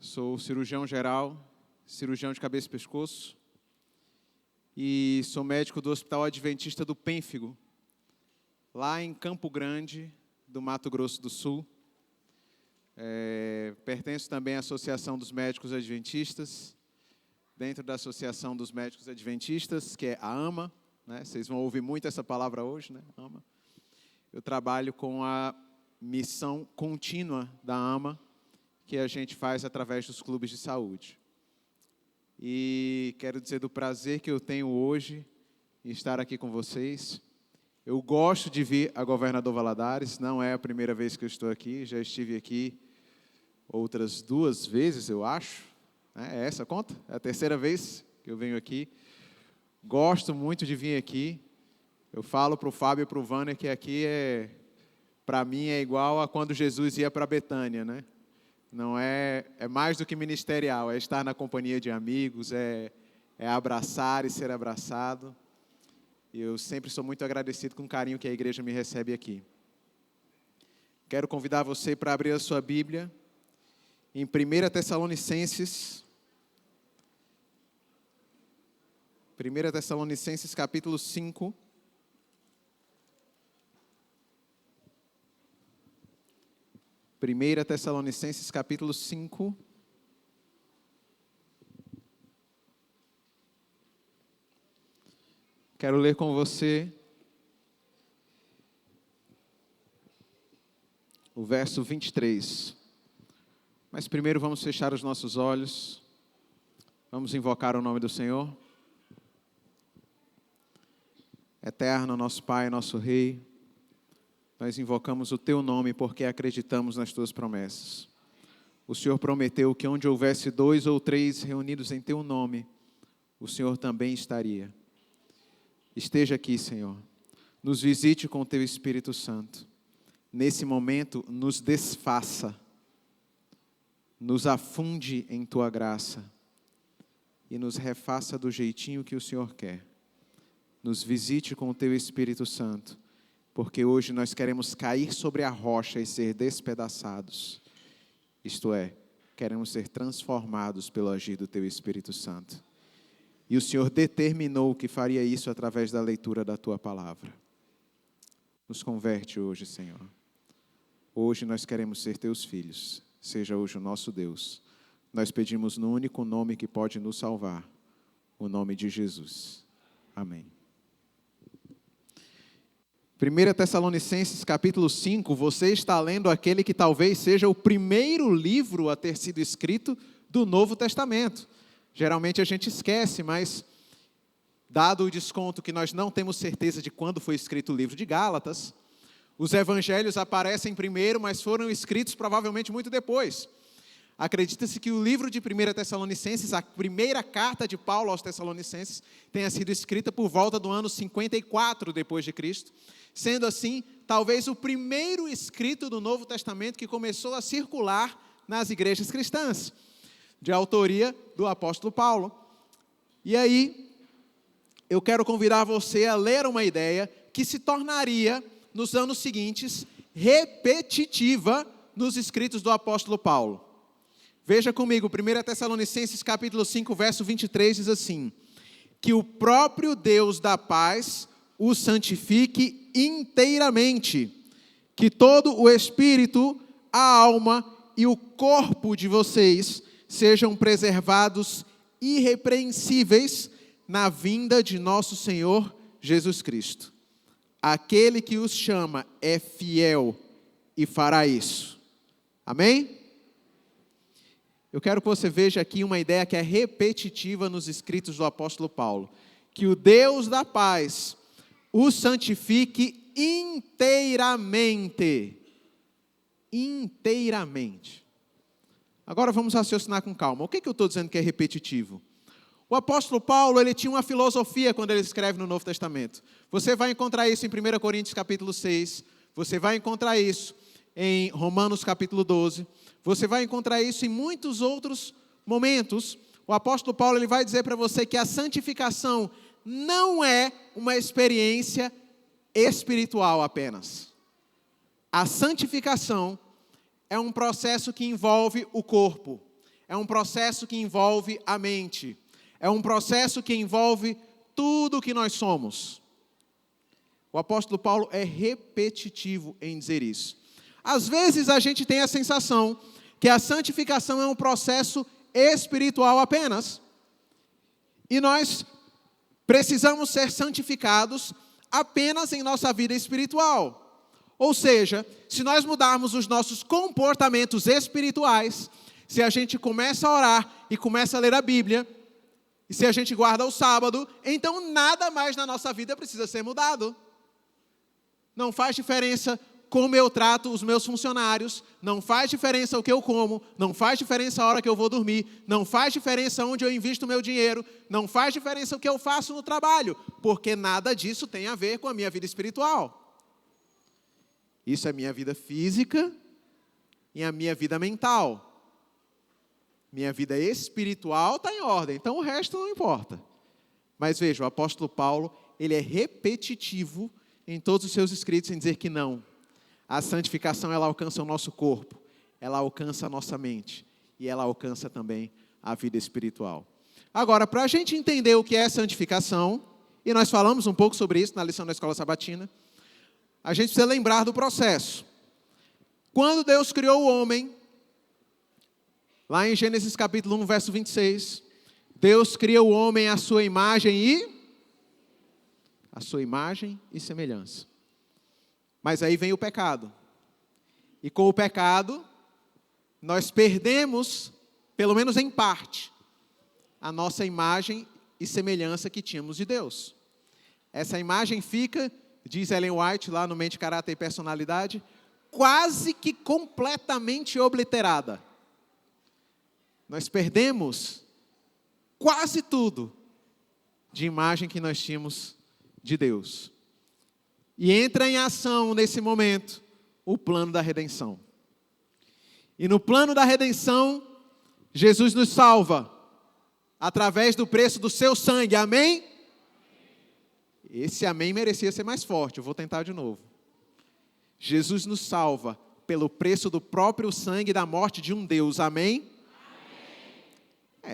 Sou cirurgião geral, cirurgião de cabeça e pescoço e sou médico do Hospital Adventista do Pênfigo, lá em Campo Grande, do Mato Grosso do Sul. Pertenço também à Associação dos Médicos Adventistas, dentro da Associação dos Médicos Adventistas, que é a AMA, né? Vocês vão ouvir muito essa palavra hoje, né? AMA. Eu trabalho com a missão contínua da AMA, que a gente faz através dos clubes de saúde. E quero dizer do prazer que eu tenho hoje em estar aqui com vocês. Eu gosto de vir a Governador Valadares, não é a primeira vez que eu estou aqui, já estive aqui outras 2 vezes, eu acho. É essa a conta? É a 3ª vez que eu venho aqui. Gosto muito de vir aqui. Eu falo para o Fábio e para o Vânia que aqui para mim é igual a quando Jesus ia para Betânia, né? Não é mais do que ministerial, é estar na companhia de amigos, é abraçar e ser abraçado. E eu sempre sou muito agradecido com o carinho que a igreja me recebe aqui. Quero convidar você para abrir a sua Bíblia em 1 Tessalonicenses. 1 Tessalonicenses capítulo 5. Primeira Tessalonicenses capítulo 5. Quero ler com você o verso 23. Mas primeiro vamos fechar os nossos olhos. Vamos invocar o nome do Senhor. Eterno, nosso Pai, nosso Rei, nós invocamos o Teu nome porque acreditamos nas Tuas promessas. O Senhor prometeu que onde houvesse 2 ou 3 reunidos em Teu nome, o Senhor também estaria. Esteja aqui, Senhor. Nos visite com o Teu Espírito Santo. Nesse momento, nos desfaça. Nos afunde em Tua graça. E nos refaça do jeitinho que o Senhor quer. Nos visite com o Teu Espírito Santo. Porque hoje nós queremos cair sobre a rocha e ser despedaçados. Isto é, queremos ser transformados pelo agir do Teu Espírito Santo. E o Senhor determinou que faria isso através da leitura da Tua palavra. Nos converte hoje, Senhor. Hoje nós queremos ser Teus filhos. Seja hoje o nosso Deus. Nós pedimos no único nome que pode nos salvar, o nome de Jesus. Amém. 1 Tessalonicenses capítulo 5, você está lendo aquele que talvez seja o primeiro livro a ter sido escrito do Novo Testamento. Geralmente a gente esquece, mas dado o desconto que nós não temos certeza de quando foi escrito o livro de Gálatas, os evangelhos aparecem primeiro, mas foram escritos provavelmente muito depois. Acredita-se que o livro de 1 Tessalonicenses, a primeira carta de Paulo aos Tessalonicenses, tenha sido escrita por volta do ano 54 depois de Cristo. Sendo assim, talvez o primeiro escrito do Novo Testamento que começou a circular nas igrejas cristãs, de autoria do apóstolo Paulo. E aí, eu quero convidar você a ler uma ideia que se tornaria, nos anos seguintes, repetitiva nos escritos do apóstolo Paulo. Veja comigo, 1 Tessalonicenses capítulo 5, verso 23, diz assim: que o próprio Deus da paz o santifique inteiramente, que todo o espírito, a alma e o corpo de vocês sejam preservados irrepreensíveis na vinda de nosso Senhor Jesus Cristo. Aquele que os chama é fiel e fará isso. Amém? Eu quero que você veja aqui uma ideia que é repetitiva nos escritos do apóstolo Paulo. Que o Deus da paz o santifique inteiramente. Inteiramente. Agora vamos raciocinar com calma. O que eu estou dizendo que é repetitivo? O apóstolo Paulo, ele tinha uma filosofia quando ele escreve no Novo Testamento. Você vai encontrar isso em 1 Coríntios capítulo 6. Você vai encontrar isso em Romanos capítulo 12. Você vai encontrar isso em muitos outros momentos. O apóstolo Paulo, ele vai dizer para você que a santificação não é uma experiência espiritual apenas. A santificação é um processo que envolve o corpo. é um processo que envolve a mente. É um processo que envolve tudo o que nós somos. O apóstolo Paulo é repetitivo em dizer isso. Às vezes a gente tem a sensação que a santificação é um processo espiritual apenas. E nós precisamos ser santificados apenas em nossa vida espiritual. Ou seja, se nós mudarmos os nossos comportamentos espirituais, se a gente começa a orar e começa a ler a Bíblia, e se a gente guarda o sábado, então nada mais na nossa vida precisa ser mudado. Não faz diferença como eu trato os meus funcionários, não faz diferença o que eu como, não faz diferença a hora que eu vou dormir, não faz diferença onde eu invisto o meu dinheiro, não faz diferença o que eu faço no trabalho, porque nada disso tem a ver com a minha vida espiritual. Isso é minha vida física e a minha vida mental. Minha vida espiritual está em ordem, então o resto não importa. Mas veja, o apóstolo Paulo, ele é repetitivo em todos os seus escritos em dizer que não. A santificação, ela alcança o nosso corpo, ela alcança a nossa mente e ela alcança também a vida espiritual. Agora, para a gente entender o que é santificação, e nós falamos um pouco sobre isso na lição da Escola Sabatina, a gente precisa lembrar do processo. Quando Deus criou o homem, lá em Gênesis capítulo 1, verso 26, Deus cria o homem à sua imagem e semelhança. Mas aí vem o pecado. E com o pecado, nós perdemos, pelo menos em parte, a nossa imagem e semelhança que tínhamos de Deus. Essa imagem fica, diz Ellen White, lá no Mente, Caráter e Personalidade, quase que completamente obliterada. Nós perdemos quase tudo de imagem que nós tínhamos de Deus. E entra em ação nesse momento o plano da redenção. E no plano da redenção, Jesus nos salva através do preço do seu sangue. Amém? Esse amém merecia ser mais forte. Eu vou tentar de novo. Jesus nos salva pelo preço do próprio sangue da morte de um Deus. Amém?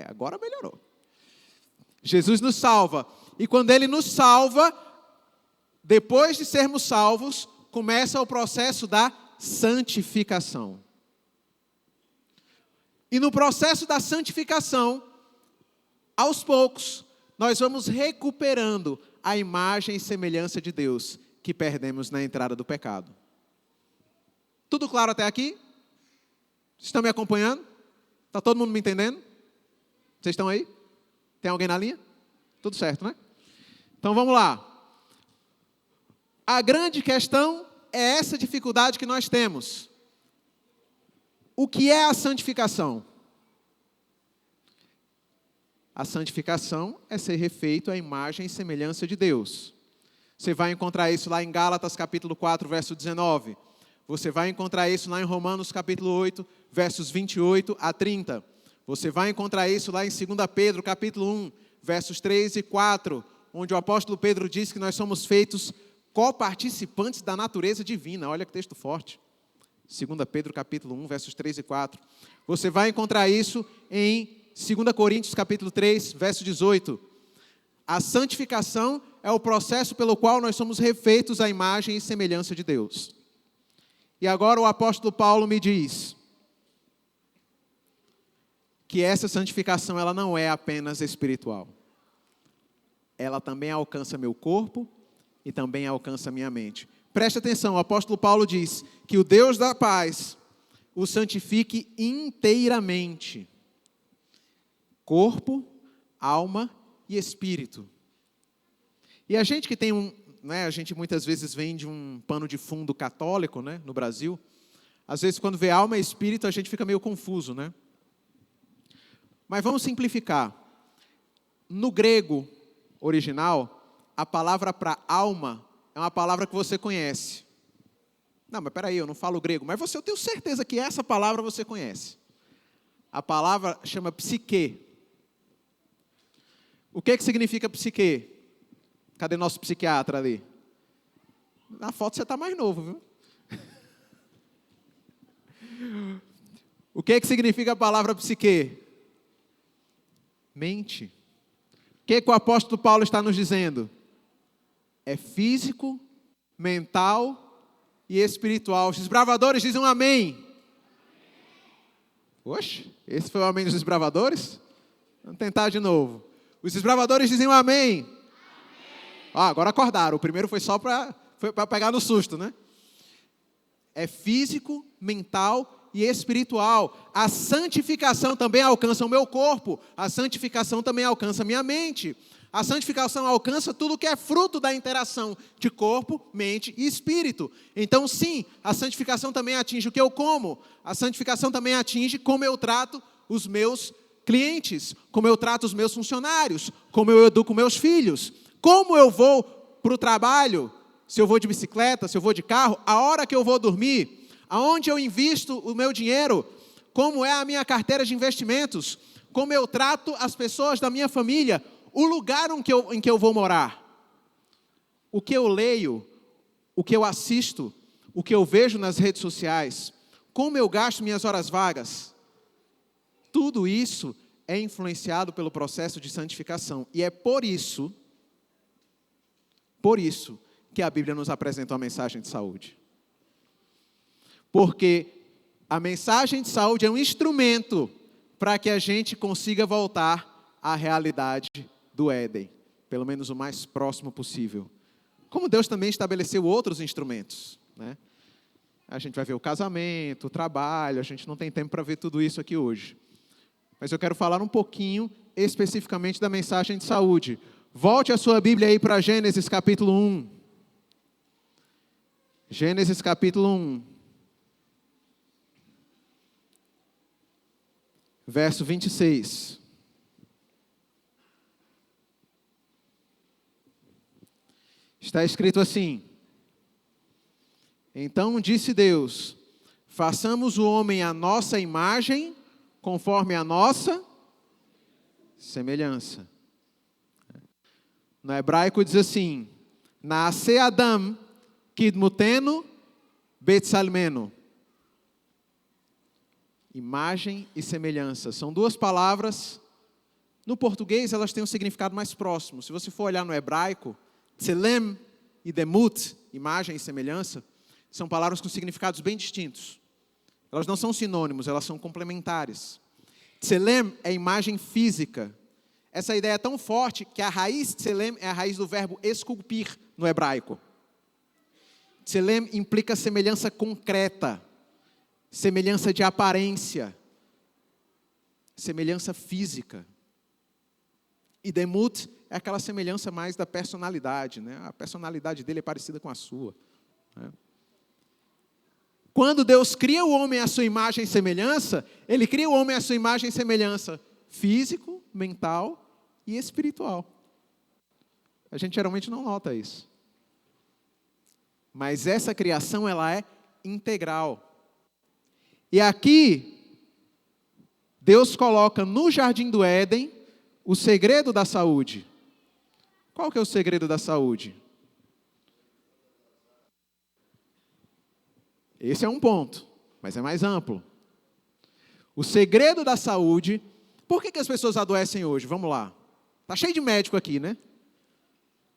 Agora melhorou. Jesus nos salva. E quando Ele nos salva, depois de sermos salvos, começa o processo da santificação. E no processo da santificação, aos poucos, nós vamos recuperando a imagem e semelhança de Deus que perdemos na entrada do pecado. Tudo claro até aqui? Estão me acompanhando? Está todo mundo me entendendo? Vocês estão aí? Tem alguém na linha? Tudo certo, né? Então vamos lá. A grande questão é essa dificuldade que nós temos. O que é a santificação? A santificação é ser refeito à imagem e semelhança de Deus. Você vai encontrar isso lá em Gálatas capítulo 4, verso 19. Você vai encontrar isso lá em Romanos capítulo 8, versos 28 a 30. Você vai encontrar isso lá em 2 Pedro capítulo 1, versos 3 e 4, onde o apóstolo Pedro diz que nós somos feitos coparticipantes da natureza divina. Olha que texto forte. 2 Pedro capítulo 1, versos 3 e 4. Você vai encontrar isso em 2 Coríntios capítulo 3, verso 18. A santificação é o processo pelo qual nós somos refeitos à imagem e semelhança de Deus. E agora o apóstolo Paulo me diz que essa santificação ela não é apenas espiritual. Ela também alcança meu corpo e também alcança minha mente. Preste atenção, o apóstolo Paulo diz que o Deus da paz o santifique inteiramente. Corpo, alma e espírito. E a gente que tem a gente muitas vezes vem de um pano de fundo católico, no Brasil, às vezes quando vê alma e espírito a gente fica meio confuso, Mas vamos simplificar. No grego original, a palavra para alma é uma palavra que você conhece. Não, mas peraí, eu não falo grego, mas eu tenho certeza que essa palavra você conhece. A palavra chama psique. O que significa psique? Cadê nosso psiquiatra ali? Na foto você está mais novo, viu? O que significa a palavra psique? mente. O que o apóstolo Paulo está nos dizendo? É físico, mental e espiritual. Os desbravadores dizem um amém. Oxe, esse foi o amém dos desbravadores? Vamos tentar de novo. Os desbravadores dizem um amém. Agora acordaram. O primeiro foi só para pegar no susto, né? É físico, mental e espiritual. A santificação também alcança o meu corpo. A santificação também alcança a minha mente. A santificação alcança tudo que é fruto da interação de corpo, mente e espírito. Então, sim, a santificação também atinge o que eu como. A santificação também atinge como eu trato os meus clientes, como eu trato os meus funcionários, como eu educo meus filhos, como eu vou para o trabalho, se eu vou de bicicleta, se eu vou de carro, a hora que eu vou dormir, aonde eu invisto o meu dinheiro, como é a minha carteira de investimentos, como eu trato as pessoas da minha família, o lugar em que eu vou morar, o que eu leio, o que eu assisto, o que eu vejo nas redes sociais, como eu gasto minhas horas vagas, tudo isso é influenciado pelo processo de santificação. E é por isso que a Bíblia nos apresenta uma mensagem de saúde. Porque a mensagem de saúde é um instrumento para que a gente consiga voltar à realidade do Éden, pelo menos o mais próximo possível. Como Deus também estabeleceu outros instrumentos, né? A gente vai ver o casamento, o trabalho, a gente não tem tempo para ver tudo isso aqui hoje. Mas eu quero falar um pouquinho especificamente da mensagem de saúde. Volte a sua Bíblia aí para Gênesis capítulo 1. Gênesis capítulo 1. Verso 26. Está escrito assim: Então disse Deus, façamos o homem à nossa imagem, conforme a nossa semelhança. No hebraico diz assim: Naase Adam kidmutenu betsalmeno. Imagem e semelhança. São duas palavras. No português elas têm um significado mais próximo. Se você for olhar no hebraico, tselem e demut, imagem e semelhança, são palavras com significados bem distintos. Elas não são sinônimos, elas são complementares. Tselem é imagem física. Essa ideia é tão forte que a raiz tselem é a raiz do verbo esculpir no hebraico. Tselem implica semelhança concreta, semelhança de aparência, semelhança física. E demut é aquela semelhança mais da personalidade, né? A personalidade dele é parecida com a sua, né? Quando Deus cria o homem à sua imagem e semelhança, Ele cria o homem à sua imagem e semelhança físico, mental e espiritual. A gente geralmente não nota isso. Mas essa criação, ela é integral. E aqui, Deus coloca no Jardim do Éden o segredo da saúde. Qual que é o segredo da saúde? Esse é um ponto, mas é mais amplo. O segredo da saúde. Por que as pessoas adoecem hoje? Vamos lá. Está cheio de médico aqui, né?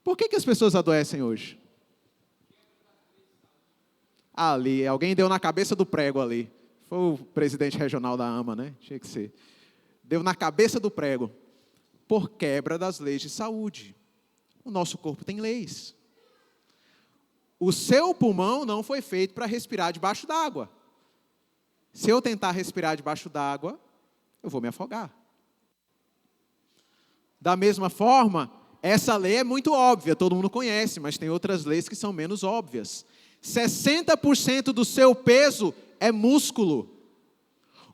Por que as pessoas adoecem hoje? Ali, alguém deu na cabeça do prego ali. Foi o presidente regional da AMA, né? Tinha que ser. Deu na cabeça do prego. Por quebra das leis de saúde. O nosso corpo tem leis. O seu pulmão não foi feito para respirar debaixo d'água. Se eu tentar respirar debaixo d'água, eu vou me afogar. Da mesma forma, essa lei é muito óbvia, todo mundo conhece, mas tem outras leis que são menos óbvias. 60% do seu peso é músculo.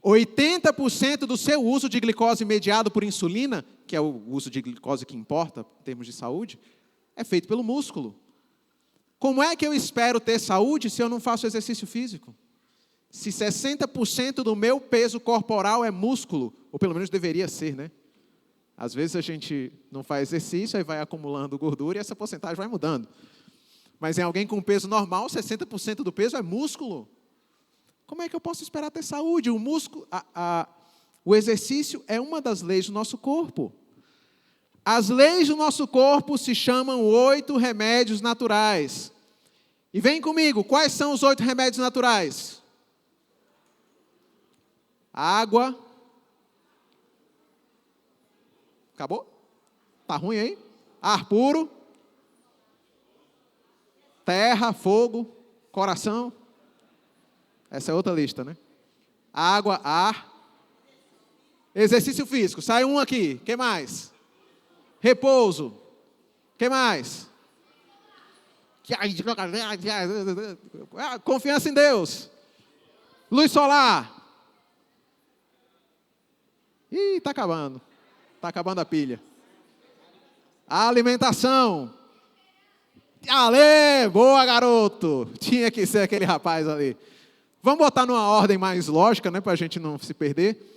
80% do seu uso de glicose mediado por insulina, que é o uso de glicose que importa em termos de saúde, é feito pelo músculo. Como é que eu espero ter saúde se eu não faço exercício físico? Se 60% do meu peso corporal é músculo, ou pelo menos deveria ser, né? Às vezes a gente não faz exercício, aí vai acumulando gordura e essa porcentagem vai mudando. Mas em alguém com peso normal, 60% do peso é músculo. Como é que eu posso esperar ter saúde? O músculo, O exercício é uma das leis do nosso corpo. As leis do nosso corpo se chamam 8 remédios naturais. E vem comigo, quais são os 8 remédios naturais? Água. Acabou? Tá ruim aí? Ar puro. Terra, fogo, coração. Essa é outra lista, né? Água, ar. Exercício físico. Sai um aqui. O que mais? Repouso. O que mais? Confiança em Deus. Luz solar. Ih, está acabando. Está acabando a pilha. A alimentação. Ale, boa, garoto. Tinha que ser aquele rapaz ali. Vamos botar numa ordem mais lógica, né, para a gente não se perder.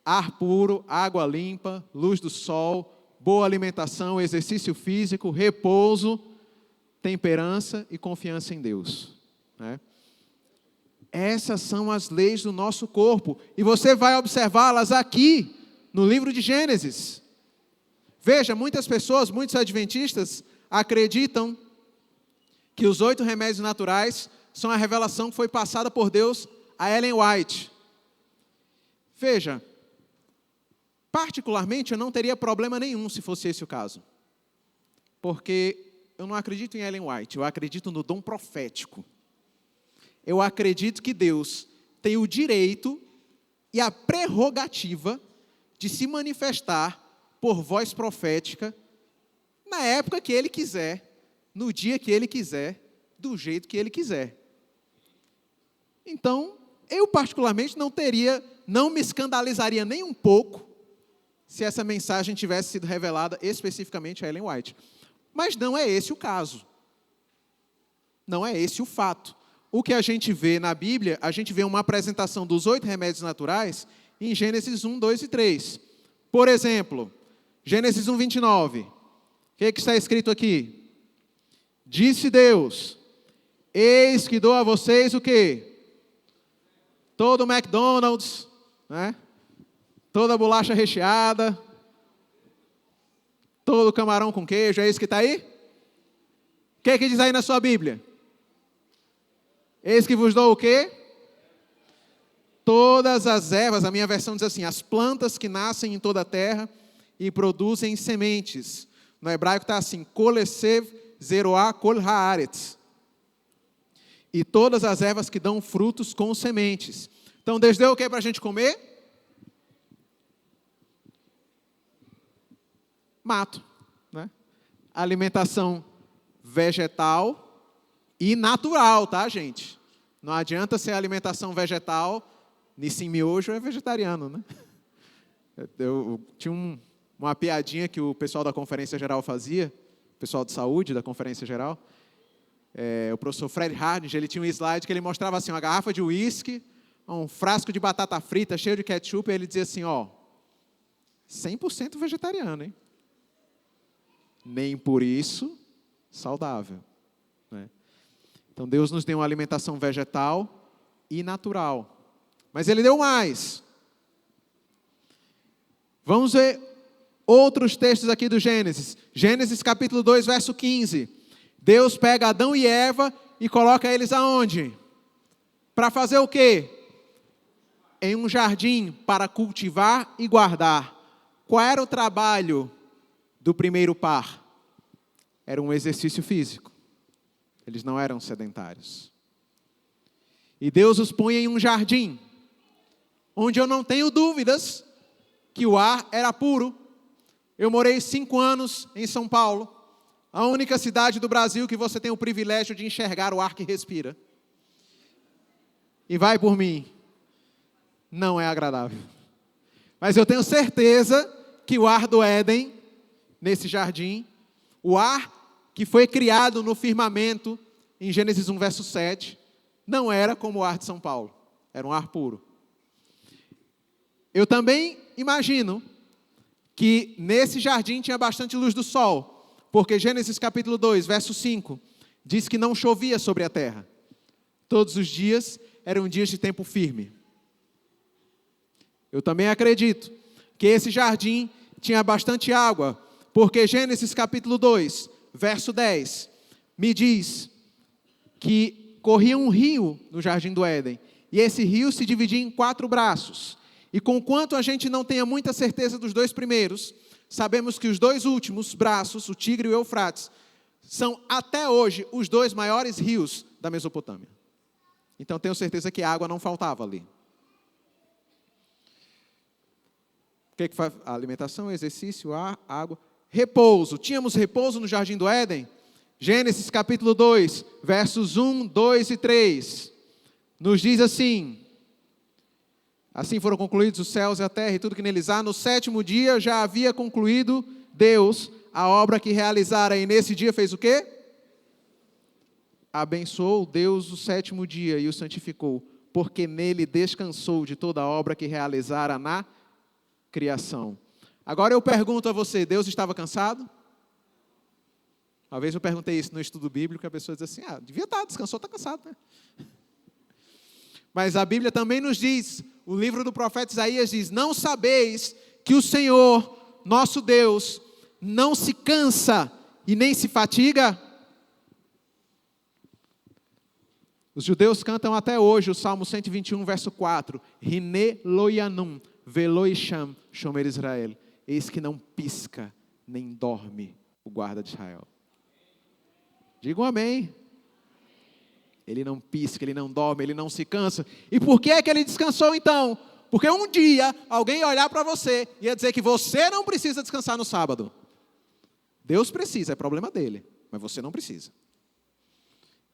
Ar puro, água limpa, luz do sol, boa alimentação, exercício físico, repouso, temperança e confiança em Deus. Né? Essas são as leis do nosso corpo. E você vai observá-las aqui, no livro de Gênesis. Veja, muitas pessoas, muitos adventistas, acreditam que os 8 remédios naturais são a revelação que foi passada por Deus a Ellen White. Veja, particularmente eu não teria problema nenhum se fosse esse o caso. Porque eu não acredito em Ellen White, eu acredito no dom profético. Eu acredito que Deus tem o direito e a prerrogativa de se manifestar por voz profética na época que Ele quiser, no dia que Ele quiser, do jeito que Ele quiser. Então, eu particularmente não me escandalizaria nem um pouco se essa mensagem tivesse sido revelada especificamente a Ellen White. Mas não é esse o caso. Não é esse o fato. O que a gente vê na Bíblia, a gente vê uma apresentação dos 8 remédios naturais em Gênesis 1, 2 e 3. Por exemplo, Gênesis 1, 29. O que está escrito aqui? Disse Deus, eis que dou a vocês o quê? Todo o McDonald's, né? Toda a bolacha recheada, todo o camarão com queijo, é isso que está aí? O que diz aí na sua Bíblia? Eis que vos dou o quê? Todas as ervas, a minha versão diz assim, as plantas que nascem em toda a terra e produzem sementes. No hebraico está assim, kolesev zeroah kol haaretz. E todas as ervas que dão frutos com sementes. Então Deus deu o que para a gente comer? Mato. Né? Alimentação vegetal e natural, tá, gente? Não adianta ser alimentação vegetal, Nissim Miojo é vegetariano, né? Eu tinha uma piadinha que o pessoal da Conferência Geral fazia, o pessoal de saúde da Conferência Geral, o professor Fred Harding, ele tinha um slide que ele mostrava assim, uma garrafa de uísque, um frasco de batata frita cheio de ketchup, e ele dizia assim, 100% vegetariano, hein? Nem por isso saudável. Né? Então Deus nos deu uma alimentação vegetal e natural. Mas Ele deu mais. Vamos ver outros textos aqui do Gênesis. Gênesis capítulo 2, verso 15. Deus pega Adão e Eva e coloca eles aonde? Para fazer o quê? Em um jardim para cultivar e guardar. Qual era o trabalho do primeiro par? Era um exercício físico. Eles não eram sedentários. E Deus os põe em um jardim, onde eu não tenho dúvidas que o ar era puro. Eu morei 5 anos em São Paulo, a única cidade do Brasil que você tem o privilégio de enxergar o ar que respira. E vai por mim, não é agradável. Mas eu tenho certeza que o ar do Éden, nesse jardim, o ar que foi criado no firmamento, em Gênesis 1, verso 7, não era como o ar de São Paulo, era um ar puro. Eu também imagino que nesse jardim tinha bastante luz do sol, porque Gênesis capítulo 2, verso 5, diz que não chovia sobre a terra. Todos os dias eram dias de tempo firme. Eu também acredito que esse jardim tinha bastante água, porque Gênesis capítulo 2, verso 10, me diz que corria um rio no jardim do Éden, e esse rio se dividia em 4 braços. E conquanto a gente não tenha muita certeza dos 2 primeiros, sabemos que os 2 últimos braços, o Tigre e o Eufrates, são até hoje os 2 maiores rios da Mesopotâmia. Então tenho certeza que água não faltava ali. O que faz? Alimentação, exercício, ar, água, repouso. Tínhamos repouso no jardim do Éden? Gênesis capítulo 2, versos 1, 2 e 3. Nos diz assim: assim foram concluídos os céus e a terra e tudo que neles há. No 7º dia já havia concluído Deus a obra que realizara. E nesse dia fez o quê? Abençoou Deus o 7º dia e o santificou, porque nele descansou de toda a obra que realizara na criação. Agora eu pergunto a você, Deus estava cansado? Uma vez eu perguntei isso no estudo bíblico, a pessoa diz assim, devia estar, descansou, está cansado, né? Mas a Bíblia também nos diz, o livro do profeta Isaías diz, não sabeis que o Senhor, nosso Deus, não se cansa e nem se fatiga? Os judeus cantam até hoje o Salmo 121, verso 4. Hine loyanum, veloisham, shomer Israel. Eis que não pisca, nem dorme o guarda de Israel. Digam amém. Ele não pisca, ele não dorme, ele não se cansa. E por que é que ele descansou então? Porque um dia alguém ia olhar para você e ia dizer que você não precisa descansar no sábado. Deus precisa, é problema dele, mas você não precisa.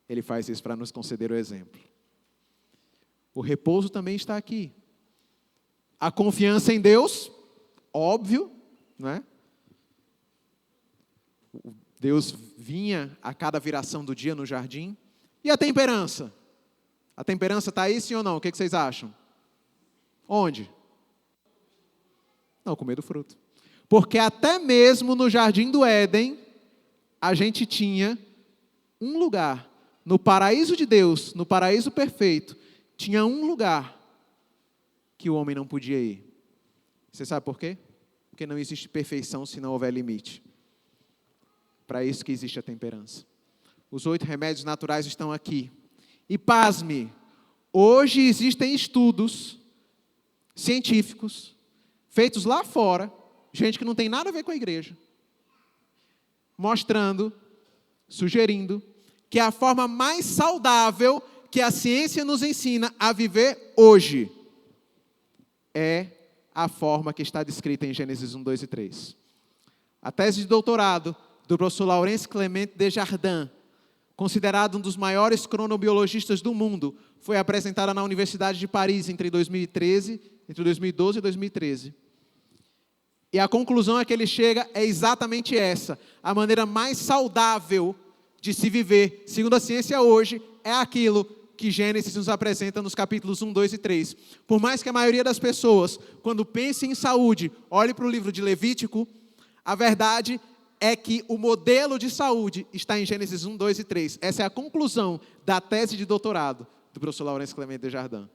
Ele faz isso para nos conceder o exemplo. O repouso também está aqui. A confiança em Deus, óbvio, não é? Deus vinha a cada viração do dia no jardim. E a temperança? A temperança está aí, sim ou não? O que vocês acham? Onde? Não, comer do fruto. Porque até mesmo no jardim do Éden, a gente tinha um lugar. No paraíso de Deus, no paraíso perfeito, tinha um lugar que o homem não podia ir. Você sabe por quê? Porque não existe perfeição se não houver limite. Para isso que existe a temperança. Os 8 remédios naturais estão aqui. E pasme, hoje existem estudos científicos, feitos lá fora, gente que não tem nada a ver com a igreja, mostrando, sugerindo, que a forma mais saudável que a ciência nos ensina a viver hoje é a forma que está descrita em Gênesis 1, 2 e 3. A tese de doutorado do professor Laurence Clement Desjardins, considerado um dos maiores cronobiologistas do mundo, foi apresentada na Universidade de Paris entre 2012 e 2013. E a conclusão a que ele chega é exatamente essa. A maneira mais saudável de se viver, segundo a ciência hoje, é aquilo que Gênesis nos apresenta nos capítulos 1, 2 e 3. Por mais que a maioria das pessoas, quando pense em saúde, olhe para o livro de Levítico, a verdade é que o modelo de saúde está em Gênesis 1, 2 e 3. Essa é a conclusão da tese de doutorado do professor Laurence Clement Desjardins.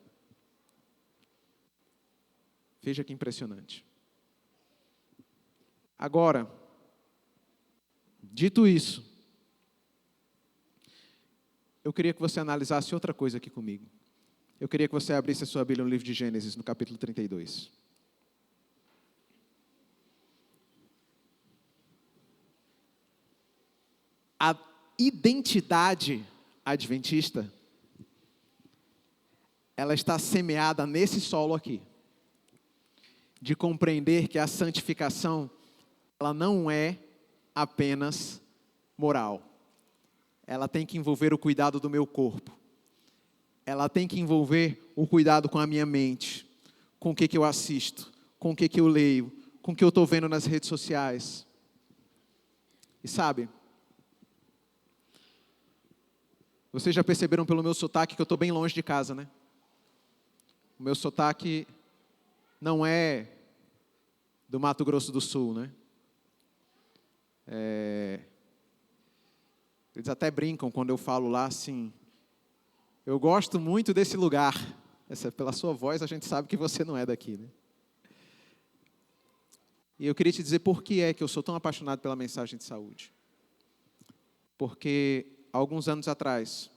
Veja que impressionante. Agora, dito isso, eu queria que você analisasse outra coisa aqui comigo. Eu queria que você abrisse a sua Bíblia no livro de Gênesis, no capítulo 32. A identidade adventista, ela está semeada nesse solo aqui, de compreender que a santificação, ela não é apenas moral. Ela tem que envolver o cuidado do meu corpo. Ela tem que envolver o cuidado com a minha mente, com o que eu assisto, com o que eu leio, com o que eu estou vendo nas redes sociais. E sabe, vocês já perceberam pelo meu sotaque que eu estou bem longe de casa, né? O meu sotaque não é do Mato Grosso do Sul, né? Eles até brincam quando eu falo lá assim, eu gosto muito desse lugar. Pela sua voz a gente sabe que você não é daqui, né? E eu queria te dizer por que é que eu sou tão apaixonado pela mensagem de saúde. Porque, alguns anos atrás,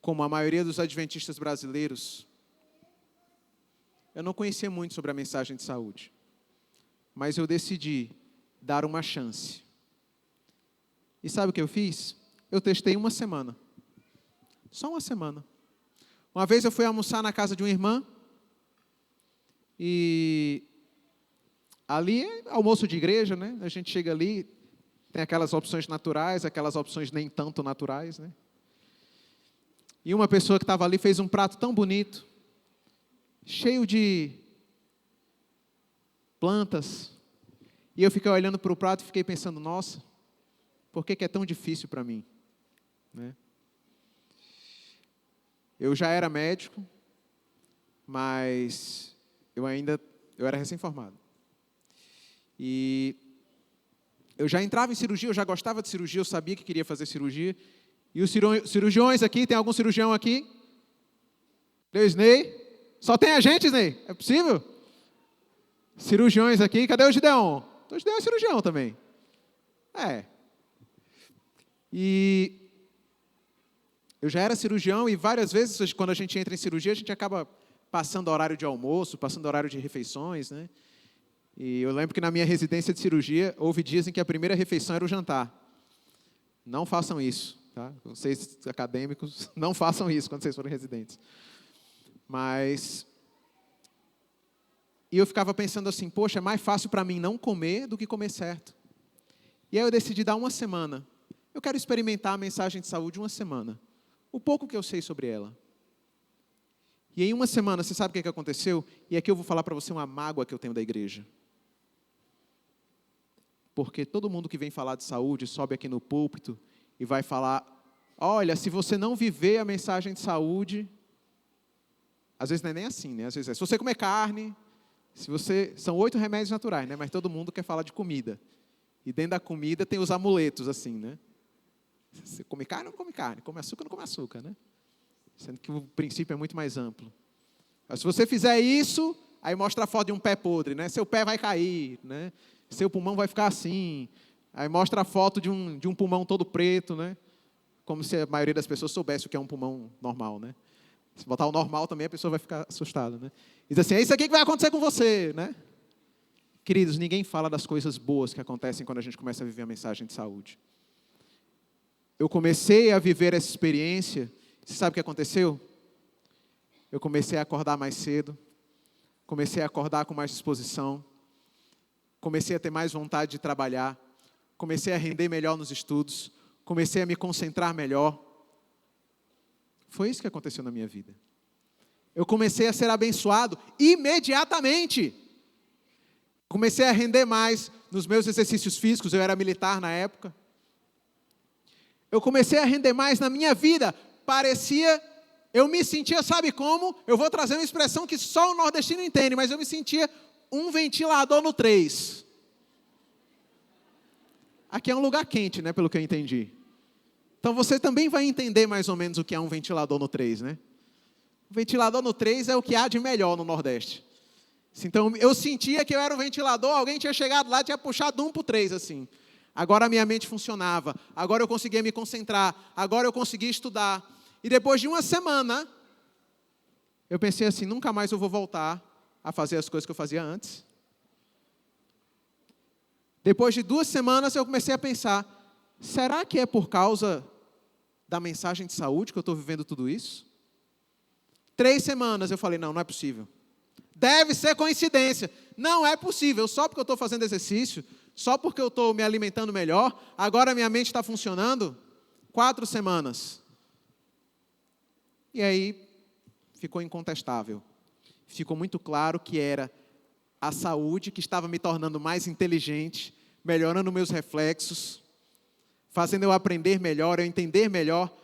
como a maioria dos adventistas brasileiros, eu não conhecia muito sobre a mensagem de saúde. Mas eu decidi dar uma chance. E sabe o que eu fiz? Eu testei uma semana. Só uma semana. Uma vez eu fui almoçar na casa de uma irmã. E ali é almoço de igreja, né? A gente chega ali, tem aquelas opções naturais, aquelas opções nem tanto naturais, né? E uma pessoa que estava ali fez um prato tão bonito, cheio de plantas. E eu fiquei olhando para o prato e fiquei pensando, nossa, por que é tão difícil para mim? Né? Eu já era médico, mas eu era recém-formado. E eu já entrava em cirurgia, eu já gostava de cirurgia, eu sabia que queria fazer cirurgia. E os cirurgiões aqui, tem algum cirurgião aqui? Deu Isnei? Só tem a gente, Isnei? É possível? Cirurgiões aqui, cadê o Gideon? O Gideon é cirurgião também. É. E eu já era cirurgião e várias vezes, quando a gente entra em cirurgia, a gente acaba passando horário de almoço, passando horário de refeições, né? E eu lembro que na minha residência de cirurgia, houve dias em que a primeira refeição era o jantar. Não façam isso, tá? Vocês acadêmicos, não façam isso quando vocês forem residentes. Mas... E eu ficava pensando assim, poxa, é mais fácil para mim não comer do que comer certo. E aí eu decidi dar uma semana. Eu quero experimentar a mensagem de saúde uma semana. O pouco que eu sei sobre ela. E em uma semana, você sabe o que aconteceu? E aqui eu vou falar para você uma mágoa que eu tenho da igreja. Porque todo mundo que vem falar de saúde sobe aqui no púlpito e vai falar, olha, se você não viver a mensagem de saúde, às vezes não é nem assim, né? Às vezes é, se você comer carne, são 8 remédios naturais, né? Mas todo mundo quer falar de comida. E dentro da comida tem os amuletos, assim, né? Você come carne, não come carne. Come açúcar, não come açúcar, né? Sendo que o princípio é muito mais amplo. Mas se você fizer isso, aí mostra a foto de um pé podre, né? Seu pé vai cair, né? Seu pulmão vai ficar assim. Aí mostra a foto de um pulmão todo preto, né? Como se a maioria das pessoas soubesse o que é um pulmão normal, né? Se botar o normal também, a pessoa vai ficar assustada, né? E diz assim, é isso aqui que vai acontecer com você, né? Queridos, ninguém fala das coisas boas que acontecem quando a gente começa a viver a mensagem de saúde. Eu comecei a viver essa experiência, você sabe o que aconteceu? Eu comecei a acordar mais cedo, comecei a acordar com mais disposição, comecei a ter mais vontade de trabalhar, comecei a render melhor nos estudos, comecei a me concentrar melhor. Foi isso que aconteceu na minha vida. Eu comecei a ser abençoado imediatamente. Comecei a render mais nos meus exercícios físicos, eu era militar na época. Eu comecei a render mais na minha vida. Eu me sentia, sabe como? Eu vou trazer uma expressão que só o nordestino entende, mas eu me sentia um ventilador no 3. Aqui é um lugar quente, né, pelo que eu entendi. Então você também vai entender mais ou menos o que é um ventilador no 3, né? O ventilador no 3 é o que há de melhor no Nordeste. Então eu sentia que eu era um ventilador, alguém tinha chegado lá e tinha puxado 1 para o 3, assim. Agora a minha mente funcionava, agora eu conseguia me concentrar, agora eu conseguia estudar. E depois de uma semana, eu pensei assim, nunca mais eu vou voltar a fazer as coisas que eu fazia antes. Depois de 2 semanas, eu comecei a pensar, será que é por causa da mensagem de saúde que eu estou vivendo tudo isso? 3 semanas, eu falei, não é possível. Deve ser coincidência. Não é possível, só porque eu estou fazendo exercício, só porque eu estou me alimentando melhor, agora minha mente está funcionando. 4 semanas. E aí, ficou incontestável. Ficou muito claro que era a saúde que estava me tornando mais inteligente, melhorando meus reflexos, fazendo eu aprender melhor, eu entender melhor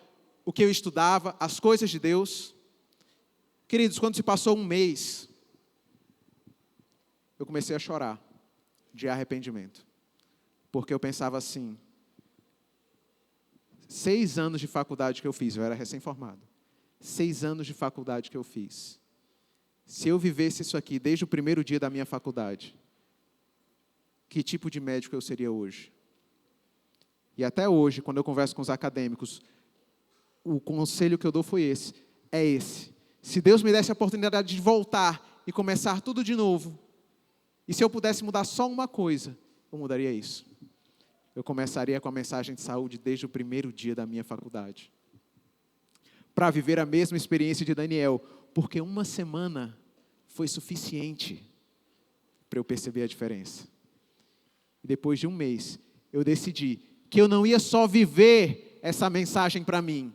o que eu estudava, as coisas de Deus. Queridos, quando se passou 1 mês, eu comecei a chorar de arrependimento. Porque eu pensava assim, 6 anos de faculdade que eu fiz, eu era recém-formado. 6 anos de faculdade que eu fiz. Se eu vivesse isso aqui desde o primeiro dia da minha faculdade, que tipo de médico eu seria hoje. E até hoje, quando eu converso com os acadêmicos, o conselho que eu dou foi esse. É esse. Se Deus me desse a oportunidade de voltar e começar tudo de novo, e se eu pudesse mudar só uma coisa, eu mudaria isso. Eu começaria com a mensagem de saúde desde o primeiro dia da minha faculdade. Para viver a mesma experiência de Daniel, porque uma semana foi suficiente para eu perceber a diferença. E depois de um mês, eu decidi que eu não ia só viver essa mensagem para mim,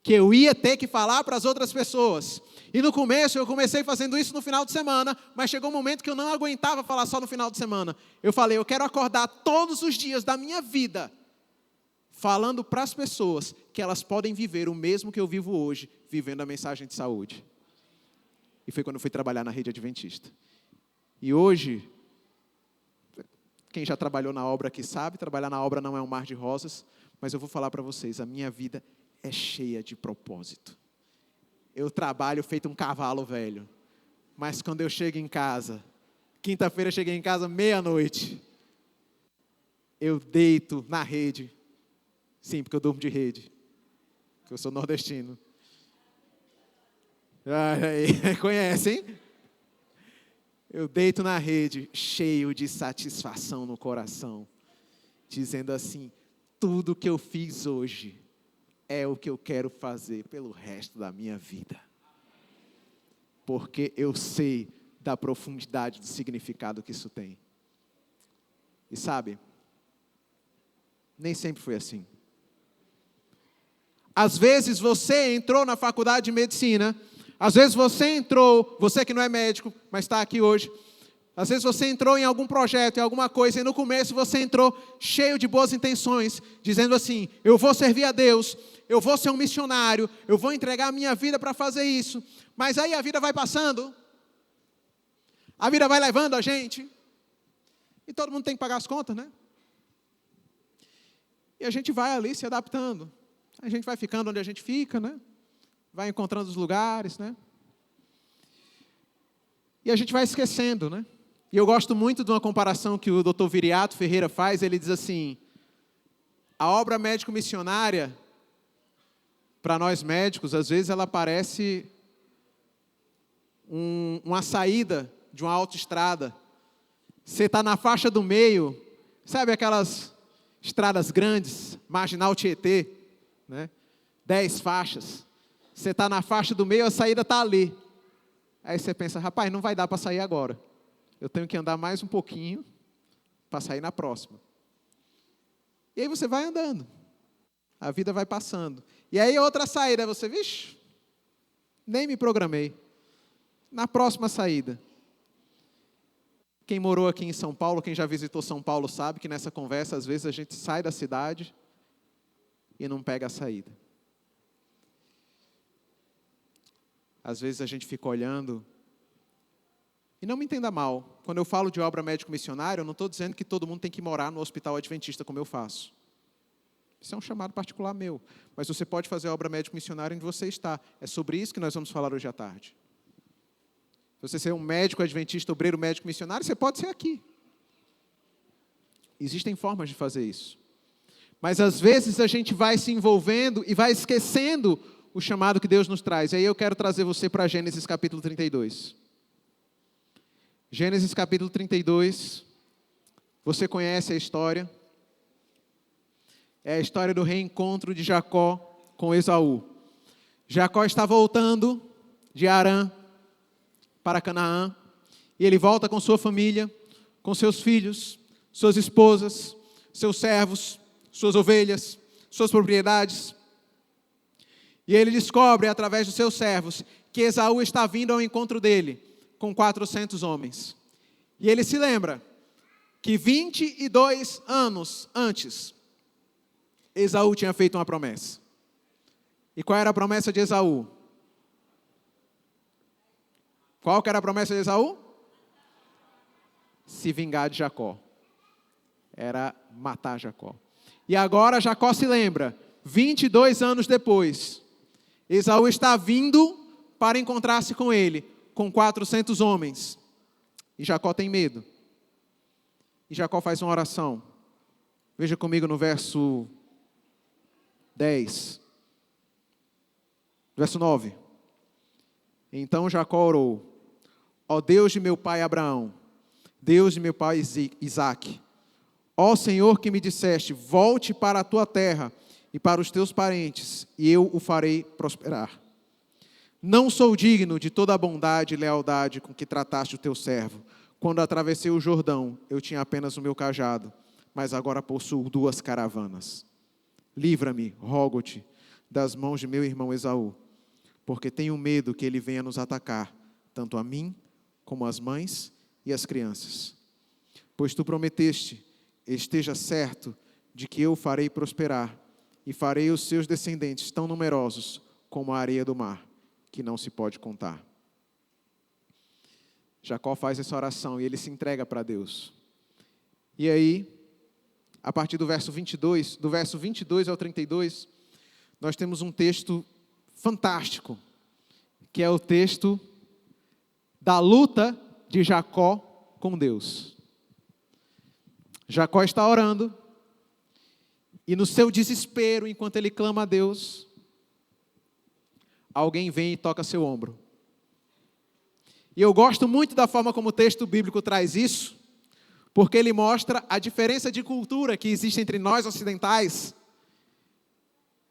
que eu ia ter que falar para as outras pessoas. E no começo, eu comecei fazendo isso no final de semana, mas chegou um momento que eu não aguentava falar só no final de semana. Eu falei, eu quero acordar todos os dias da minha vida, falando para as pessoas que elas podem viver o mesmo que eu vivo hoje, vivendo a mensagem de saúde. E foi quando eu fui trabalhar na rede adventista. E hoje, quem já trabalhou na obra aqui sabe, trabalhar na obra não é um mar de rosas, mas eu vou falar para vocês, a minha vida é cheia de propósito. Eu trabalho feito um cavalo velho, mas quando eu chego em casa, quinta-feira eu cheguei em casa meia-noite, eu deito na rede, sim, porque eu durmo de rede, porque eu sou nordestino. Conhecem? Eu deito na rede, cheio de satisfação no coração, dizendo assim, tudo que eu fiz hoje é o que eu quero fazer pelo resto da minha vida. Porque eu sei da profundidade do significado que isso tem. E sabe, nem sempre foi assim. Às vezes você entrou na faculdade de medicina, às vezes você entrou, você que não é médico, mas está aqui hoje, às vezes você entrou em algum projeto, em alguma coisa, e no começo você entrou cheio de boas intenções, dizendo assim, eu vou servir a Deus, eu vou ser um missionário, eu vou entregar a minha vida para fazer isso. Mas aí a vida vai passando, a vida vai levando a gente, e todo mundo tem que pagar as contas, né? E a gente vai ali se adaptando, a gente vai ficando onde a gente fica, né? Vai encontrando os lugares, né? E a gente vai esquecendo, né? E eu gosto muito de uma comparação que o Dr. Viriato Ferreira faz, ele diz assim, a obra médico-missionária, para nós médicos, às vezes ela parece uma saída de uma autoestrada. Você está na faixa do meio, sabe aquelas estradas grandes, Marginal Tietê, né? 10 faixas. Você está na faixa do meio, a saída está ali. Aí você pensa, rapaz, não vai dar para sair agora. Eu tenho que andar mais um pouquinho para sair na próxima. E aí você vai andando. A vida vai passando. E aí outra saída, você, vixe, nem me programei. Na próxima saída. Quem morou aqui em São Paulo, quem já visitou São Paulo sabe que nessa conversa, às vezes a gente sai da cidade e não pega a saída. Às vezes a gente fica olhando. E não me entenda mal, quando eu falo de obra médico-missionária, eu não estou dizendo que todo mundo tem que morar no hospital adventista como eu faço. Isso é um chamado particular meu. Mas você pode fazer a obra médico-missionária onde você está. É sobre isso que nós vamos falar hoje à tarde. Você ser um médico adventista, obreiro médico missionário, você pode ser aqui. Existem formas de fazer isso. Mas às vezes a gente vai se envolvendo e vai esquecendo o chamado que Deus nos traz. E aí eu quero trazer você para Gênesis capítulo 32. Gênesis capítulo 32, você conhece a história. É a história do reencontro de Jacó com Esaú. Jacó está voltando de Harã para Canaã. E ele volta com sua família, com seus filhos, suas esposas, seus servos, suas ovelhas, suas propriedades. E ele descobre, através dos seus servos, que Esaú está vindo ao encontro dele, com 400 homens. E ele se lembra que 22 anos antes, Esaú tinha feito uma promessa. E qual era a promessa de Esaú? Qual que era a promessa de Esaú? Se vingar de Jacó. Era matar Jacó. E agora Jacó se lembra, 22 anos depois, Esaú está vindo para encontrar-se com ele, com 400 homens. E Jacó tem medo. E Jacó faz uma oração. Veja comigo no verso 10. Verso 9. Então Jacó orou: ó Deus de meu pai Abraão, Deus de meu pai Isaque, ó Senhor que me disseste, volte para a tua terra e para os teus parentes, e eu o farei prosperar. Não sou digno de toda a bondade e lealdade com que trataste o teu servo. Quando atravessei o Jordão, eu tinha apenas o meu cajado, mas agora possuo 2 caravanas. Livra-me, rogo-te, das mãos de meu irmão Esaú, porque tenho medo que ele venha nos atacar, tanto a mim, como as mães e as crianças. Pois tu prometeste, esteja certo de que eu o farei prosperar, e farei os seus descendentes tão numerosos como a areia do mar, que não se pode contar. Jacó faz essa oração e ele se entrega para Deus. E aí, a partir do verso 22, do verso 22 ao 32, nós temos um texto fantástico, que é o texto da luta de Jacó com Deus. Jacó está orando, e no seu desespero, enquanto ele clama a Deus, alguém vem e toca seu ombro. E eu gosto muito da forma como o texto bíblico traz isso, porque ele mostra a diferença de cultura que existe entre nós ocidentais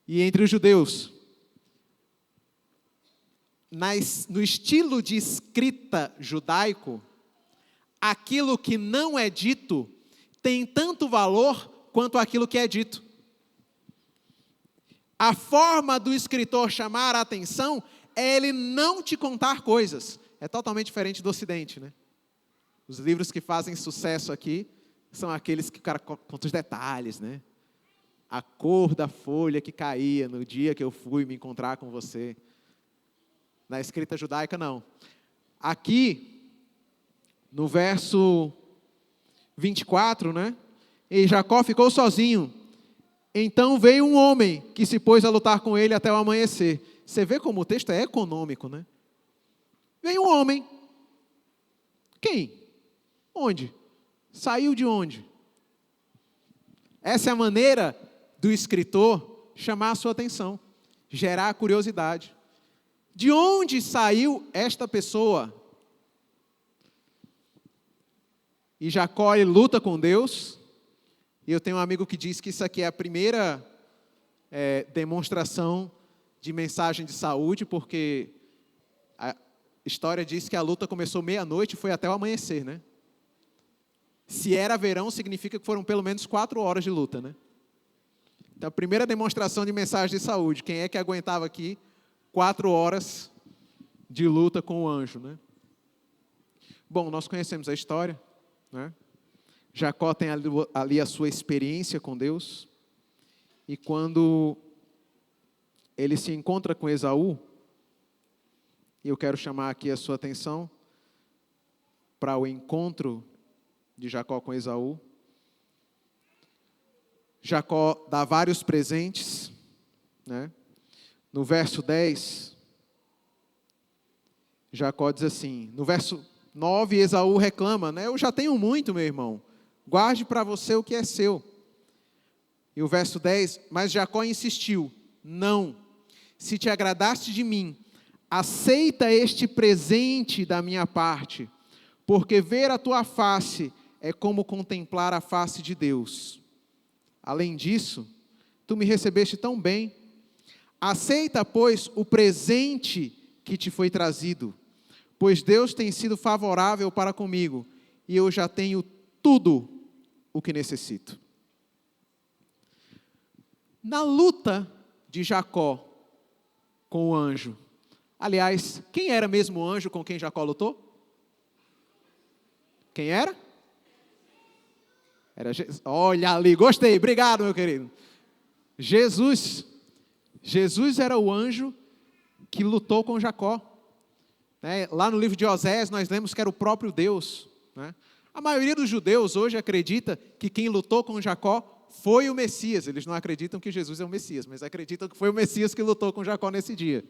e entre os judeus. No estilo de escrita judaico, aquilo que não é dito tem tanto valor quanto aquilo que é dito. A forma do escritor chamar a atenção é ele não te contar coisas. É totalmente diferente do Ocidente, né? Os livros que fazem sucesso aqui são aqueles que o cara conta os detalhes, né? A cor da folha que caía no dia que eu fui me encontrar com você. Na escrita judaica, não. Aqui, no verso 24, né? E Jacó ficou sozinho. Então veio um homem que se pôs a lutar com ele até o amanhecer. Você vê como o texto é econômico, né? Veio um homem. Quem? Onde? Saiu de onde? Essa é a maneira do escritor chamar a sua atenção, gerar a curiosidade. De onde saiu esta pessoa? E Jacó ele luta com Deus. E eu tenho um amigo que diz que isso aqui é a primeira demonstração de mensagem de saúde, porque a história diz que a luta começou meia-noite e foi até o amanhecer, né? Se era verão, significa que foram pelo menos 4 horas de luta, né? Então, a primeira demonstração de mensagem de saúde. Quem é que aguentava aqui 4 horas de luta com o anjo, né? Bom, nós conhecemos a história, né? Jacó tem ali a sua experiência com Deus. E quando ele se encontra com Esaú, e eu quero chamar aqui a sua atenção para o encontro de Jacó com Esaú. Jacó dá vários presentes, né? No verso 10, Jacó diz assim, no verso 9, Esaú reclama, né? Eu já tenho muito, meu irmão, guarde para você o que é seu. E o verso 10, mas Jacó insistiu, não, se te agradaste de mim, aceita este presente da minha parte, porque ver a tua face é como contemplar a face de Deus. Além disso, tu me recebeste tão bem. Aceita, pois, o presente que te foi trazido, pois Deus tem sido favorável para comigo, e eu já tenho tudo o que necessito. Na luta de Jacó com o anjo, aliás, quem era mesmo o anjo com quem Jacó lutou? Quem era? Era Jesus. Olha ali, gostei, obrigado, meu querido. Jesus. Jesus era o anjo que lutou com Jacó. Né? Lá no livro de Osés, nós lemos que era o próprio Deus. Né? A maioria dos judeus hoje acredita que quem lutou com Jacó foi o Messias. Eles não acreditam que Jesus é o Messias, mas acreditam que foi o Messias que lutou com Jacó nesse dia.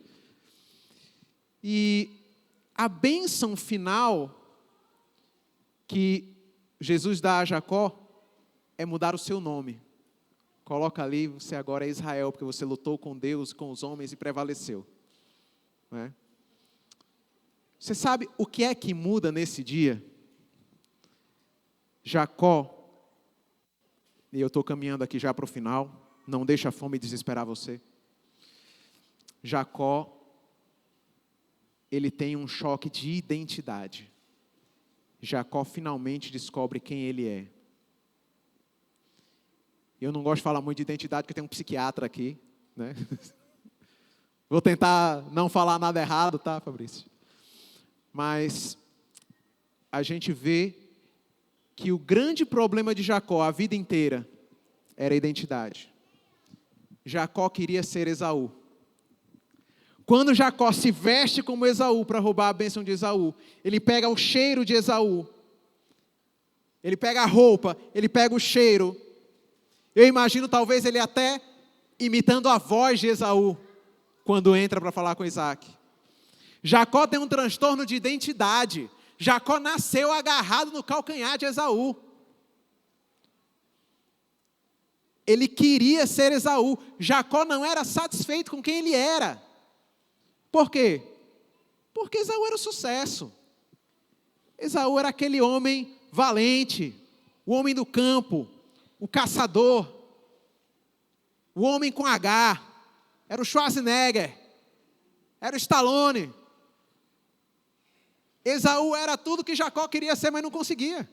E a bênção final que Jesus dá a Jacó é mudar o seu nome. Coloca ali, você agora é Israel, porque você lutou com Deus, com os homens e prevaleceu. Não é? Você sabe o que é que muda nesse dia? Jacó, e eu estou caminhando aqui já para o final, não deixa a fome desesperar você. Jacó, ele tem um choque de identidade. Jacó finalmente descobre quem ele é. Eu não gosto de falar muito de identidade, porque tem um psiquiatra aqui, né? Vou tentar não falar nada errado, tá, Fabrício? Mas a gente vê que o grande problema de Jacó, a vida inteira, era a identidade. Jacó queria ser Esaú. Quando Jacó se veste como Esaú para roubar a bênção de Esaú, ele pega o cheiro de Esaú, ele pega a roupa, ele pega o cheiro. Eu imagino talvez ele até imitando a voz de Esaú, quando entra para falar com Isaac. Jacó tem um transtorno de identidade. Jacó nasceu agarrado no calcanhar de Esaú. Ele queria ser Esaú. Jacó não era satisfeito com quem ele era. Por quê? Porque Esaú era o sucesso. Esaú era aquele homem valente, o homem do campo, o caçador, o homem com H, era o Schwarzenegger, era o Stallone. Esaú era tudo que Jacó queria ser, mas não conseguia.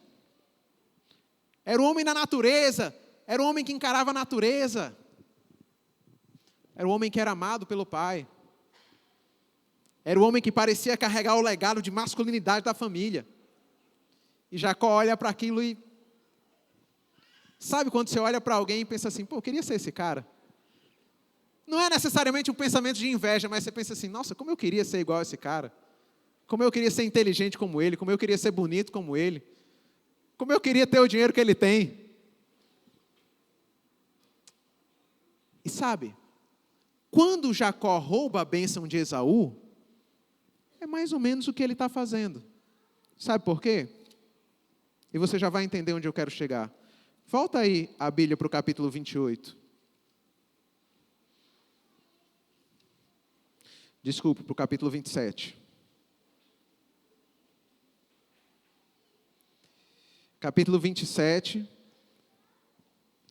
Era o homem da natureza, era o homem que encarava a natureza, era o homem que era amado pelo pai, era o homem que parecia carregar o legado de masculinidade da família. E Jacó olha para aquilo e... Sabe quando você olha para alguém e pensa assim, pô, eu queria ser esse cara? Não é necessariamente um pensamento de inveja, mas você pensa assim, nossa, como eu queria ser igual a esse cara. Como eu queria ser inteligente como ele, como eu queria ser bonito como ele. Como eu queria ter o dinheiro que ele tem. E sabe, quando Jacó rouba a bênção de Esaú, é mais ou menos o que ele está fazendo. Sabe por quê? E você já vai entender onde eu quero chegar. Volta aí a Bíblia para o capítulo 28. Desculpe, para o capítulo 27. Capítulo 27.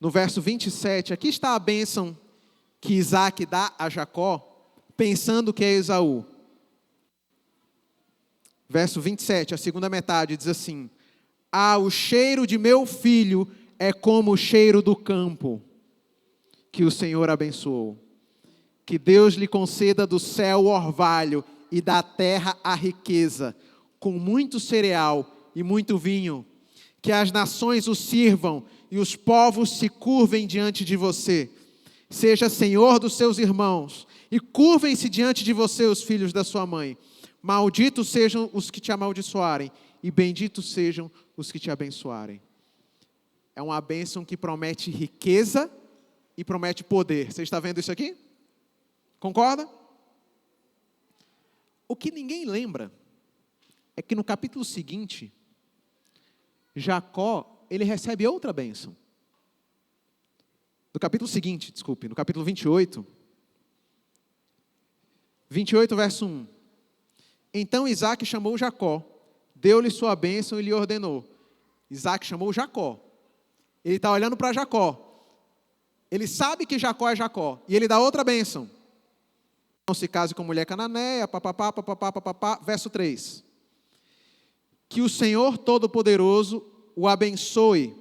No verso 27, aqui está a bênção que Isaac dá a Jacó, pensando que é Esaú. Verso 27, a segunda metade, diz assim: Ah, o cheiro de meu filho é como o cheiro do campo, que o Senhor abençoou. Que Deus lhe conceda do céu o orvalho e da terra a riqueza, com muito cereal e muito vinho. Que as nações o sirvam e os povos se curvem diante de você. Seja senhor dos seus irmãos e curvem-se diante de você os filhos da sua mãe. Malditos sejam os que te amaldiçoarem e benditos sejam os que te abençoarem. É uma bênção que promete riqueza e promete poder. Você está vendo isso aqui? Concorda? O que ninguém lembra é que no capítulo seguinte, Jacó, ele recebe outra bênção. No capítulo seguinte, no capítulo 28. 28, verso 1. Então Isaac chamou Jacó, deu-lhe sua bênção e lhe ordenou. Isaac chamou Jacó. Ele está olhando para Jacó. Ele sabe que Jacó é Jacó. E ele dá outra bênção. Não se case com mulher cananeia, papapá, papapá, papapá. Verso 3. Que o Senhor Todo-Poderoso o abençoe,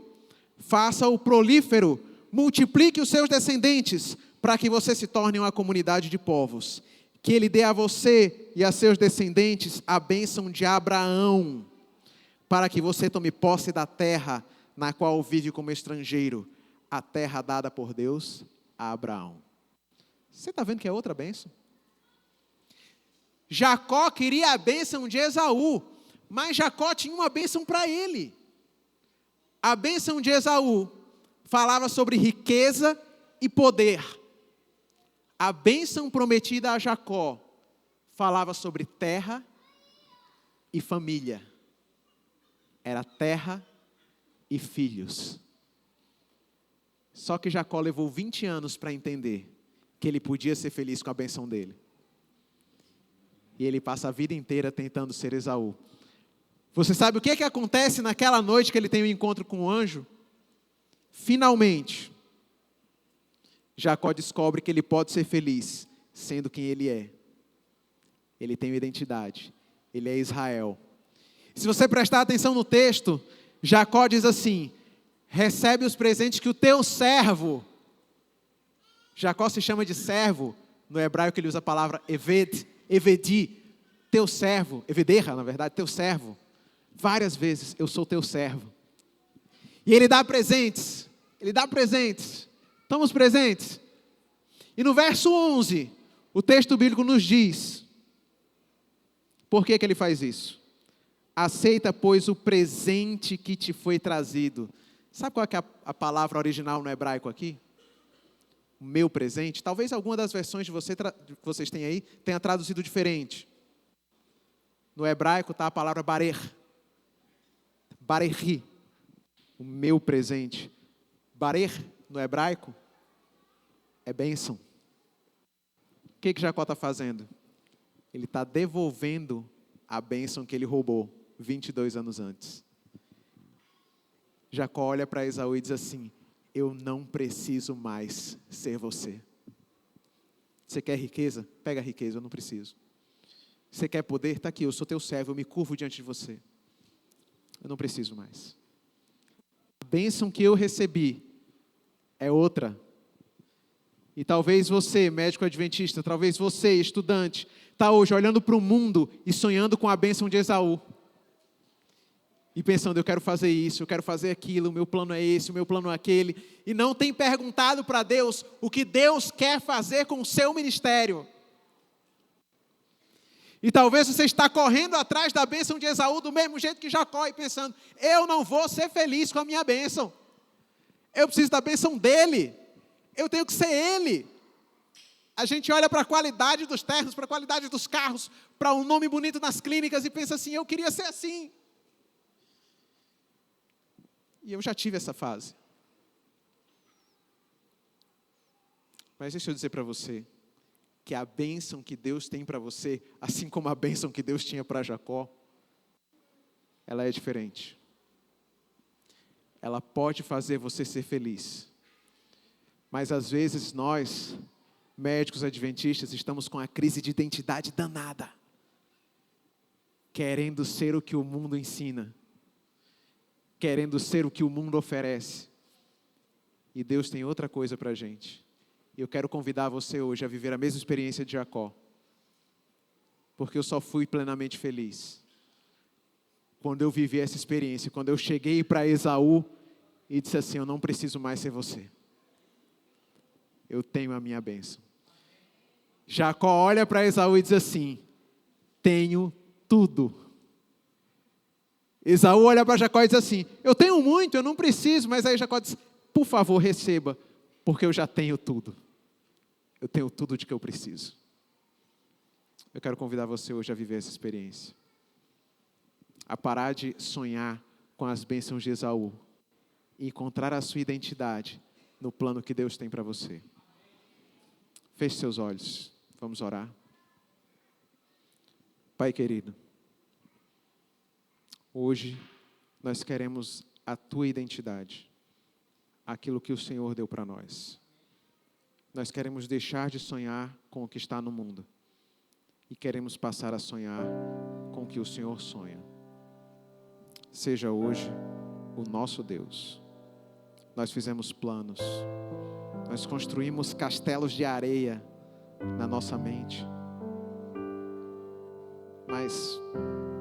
faça-o prolífero, multiplique os seus descendentes, para que você se torne uma comunidade de povos. Que Ele dê a você e a seus descendentes a bênção de Abraão, para que você tome posse da terra na qual vive como estrangeiro, a terra dada por Deus a Abraão. Você está vendo que é outra bênção? Jacó queria a bênção de Esaú, mas Jacó tinha uma bênção para ele. A bênção de Esaú falava sobre riqueza e poder. A bênção prometida a Jacó falava sobre terra e família. Era terra e filhos. Só que Jacó levou 20 anos para entender que ele podia ser feliz com a bênção dele. E ele passa a vida inteira tentando ser Esaú. Você sabe o que acontece naquela noite que ele tem um encontro com o anjo? Finalmente, Jacó descobre que ele pode ser feliz sendo quem ele é. Ele tem uma identidade. Ele é Israel. Se você prestar atenção no texto, Jacó diz assim: recebe os presentes que o teu servo. Jacó se chama de servo. No hebraico ele usa a palavra eved, evedi, teu servo, evederra na verdade, teu servo. Várias vezes, eu sou teu servo. E ele dá presentes. Toma os presentes. E no verso 11, o texto bíblico nos diz, por que ele faz isso? Aceita, pois, o presente que te foi trazido. Sabe qual é a palavra original no hebraico aqui? O meu presente. Talvez alguma das versões de vocês tenham aí, tenha traduzido diferente. No hebraico está a palavra barer. Barehi. O meu presente. Barer, no hebraico, é bênção. O que Jacó está fazendo? Ele está devolvendo a bênção que ele roubou 22 anos antes. Jacó olha para Esaú e diz assim: eu não preciso mais ser você. Você quer riqueza? Pega a riqueza, eu não preciso. Você quer poder? Está aqui, eu sou teu servo, eu me curvo diante de você. Eu não preciso mais. A bênção que eu recebi é outra. E talvez você, médico adventista, talvez você, estudante, está hoje olhando para o mundo e sonhando com a bênção de Esaú. E pensando, eu quero fazer isso, eu quero fazer aquilo, o meu plano é esse, o meu plano é aquele. E não tem perguntado para Deus o que Deus quer fazer com o seu ministério. E talvez você está correndo atrás da bênção de Esaú do mesmo jeito que Jacó e pensando, eu não vou ser feliz com a minha bênção. Eu preciso da bênção dele. Eu tenho que ser ele. A gente olha para a qualidade dos ternos, para a qualidade dos carros, para um nome bonito nas clínicas e pensa assim, eu queria ser assim. E eu já tive essa fase. Mas deixa eu dizer para você, que a bênção que Deus tem para você, assim como a bênção que Deus tinha para Jacó, ela é diferente. Ela pode fazer você ser feliz. Mas às vezes nós, médicos adventistas, estamos com a crise de identidade danada. Querendo ser o que o mundo ensina. Querendo ser o que o mundo oferece. E Deus tem outra coisa para a gente. E eu quero convidar você hoje a viver a mesma experiência de Jacó. Porque eu só fui plenamente feliz quando eu vivi essa experiência. Quando eu cheguei para Esaú e disse assim, eu não preciso mais ser você. Eu tenho a minha bênção. Jacó olha para Esaú e diz assim, tenho tudo. Esaú olha para Jacó e diz assim, eu tenho muito, eu não preciso. Mas aí Jacó diz, por favor, receba, porque eu já tenho tudo. Eu tenho tudo de que eu preciso. Eu quero convidar você hoje a viver essa experiência. A parar de sonhar com as bênçãos de Esaú. E encontrar a sua identidade no plano que Deus tem para você. Feche seus olhos. Vamos orar. Pai querido, hoje nós queremos a tua identidade. Aquilo que o Senhor deu para nós. Nós queremos deixar de sonhar com o que está no mundo. E queremos passar a sonhar com o que o Senhor sonha. Seja hoje o nosso Deus. Nós fizemos planos. Nós construímos castelos de areia na nossa mente. Mas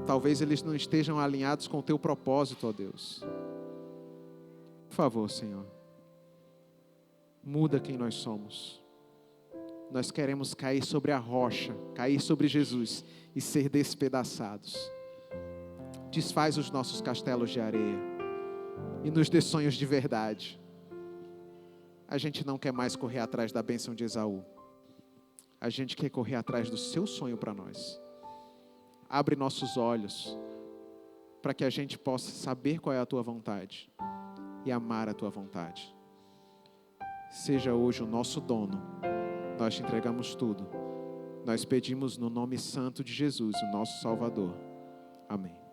talvez eles não estejam alinhados com o teu propósito, ó Deus. Por favor, Senhor. Muda quem nós somos. Nós queremos cair sobre a rocha, cair sobre Jesus e ser despedaçados. Desfaz os nossos castelos de areia e nos dê sonhos de verdade. A gente não quer mais correr atrás da bênção de Esaú. A gente quer correr atrás do seu sonho para nós. Abre nossos olhos para que a gente possa saber qual é a tua vontade. e amar a tua vontade. Seja hoje o nosso dono. Nós te entregamos tudo. Nós pedimos no nome santo de Jesus, o nosso Salvador. Amém.